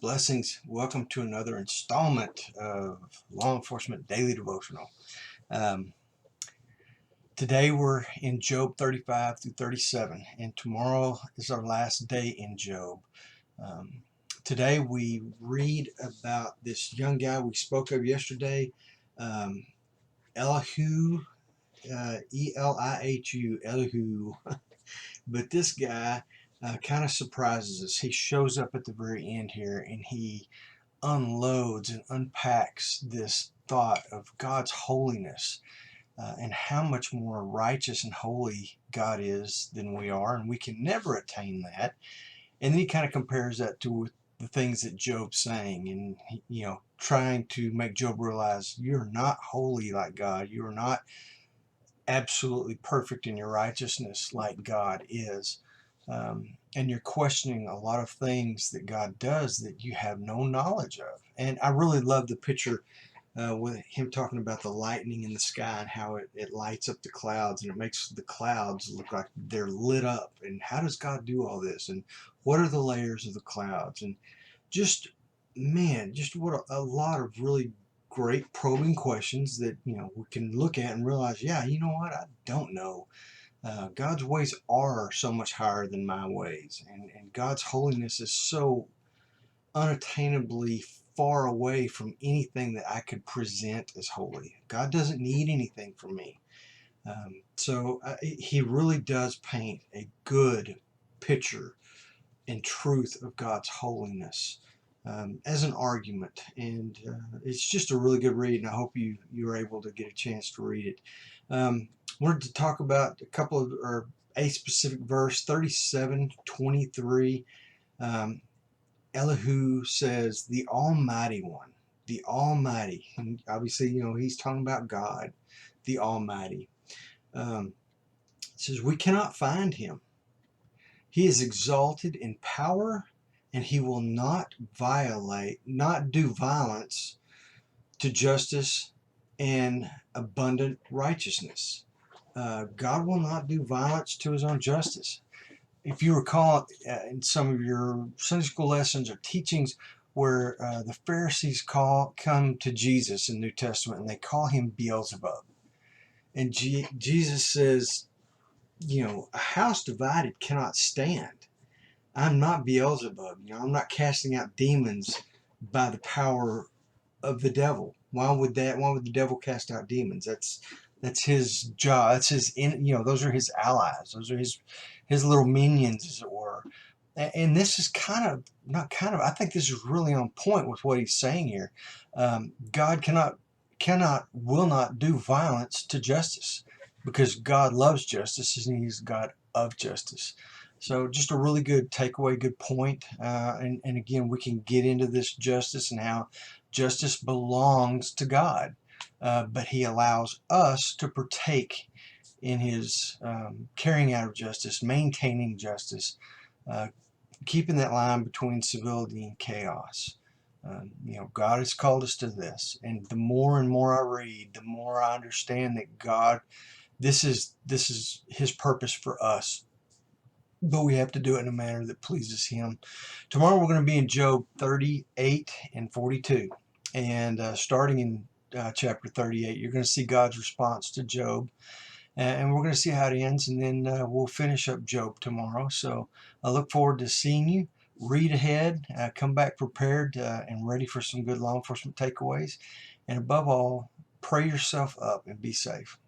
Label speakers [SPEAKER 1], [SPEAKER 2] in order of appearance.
[SPEAKER 1] Blessings. Welcome to another installment of Law Enforcement Daily Devotional. Um, Today we're in Job 35 through 37, and tomorrow is our last day in Job. Um, Today we read about this young guy we spoke of yesterday, Elihu, Elihu, Elihu. But this guy kind of surprises us. He shows up at the very end here, and he unloads and unpacks this thought of God's holiness and how much more righteous and holy God is than we are, and we can never attain that. And then he kind of compares that to the things that Job's saying, and trying to make Job realize you're not holy like God. You are not absolutely perfect in your righteousness like God is. And you're questioning a lot of things that God does that you have no knowledge of. And I really love the picture with him talking about the lightning in the sky and how it lights up the clouds and it makes the clouds look like they're lit up. And how does God do all this? And what are the layers of the clouds? And just, man, just what a lot of really great probing questions that, we can look at and realize, yeah, you know what? I don't know. God's ways are so much higher than my ways, and God's holiness is so unattainably far away from anything that I could present as holy. God doesn't need anything from me. So he really does paint a good picture and truth of God's holiness as an argument, and it's just a really good read, and I hope you were able to get a chance to read it. Wanted to talk about a specific verse, 37:23. Elihu says, "The Almighty One, the Almighty," and obviously, he's talking about God, the Almighty. It says, "We cannot find him. He is exalted in power, and he will not do violence to justice and abundant righteousness." God will not do violence to his own justice. If you recall in some of your Sunday school lessons or teachings where the Pharisees come to Jesus in the New Testament and they call him Beelzebub. And Jesus says, a house divided cannot stand. I'm not Beelzebub. I'm not casting out demons by the power of the devil. Why would the devil cast out demons? That's his job. That's those are his allies. Those are his little minions, as it were. And this is I think this is really on point with what he's saying here. God will not do violence to justice, because God loves justice and he's God of justice. So just a really good takeaway, good point. And again, we can get into this justice and how justice belongs to God, but he allows us to partake in his carrying out of justice, maintaining justice, keeping that line between civility and chaos. God has called us to this, and the more and more I read, the more I understand that God, this is his purpose for us, but we have to do it in a manner that pleases him. Tomorrow we're going to be in Job 38 and 42, and starting in chapter 38, you're going to see God's response to Job, and we're going to see how it ends, and then we'll finish up Job tomorrow. So I look forward to seeing you. Read ahead, come back prepared and ready for some good law enforcement takeaways, and above all, pray yourself up and be safe.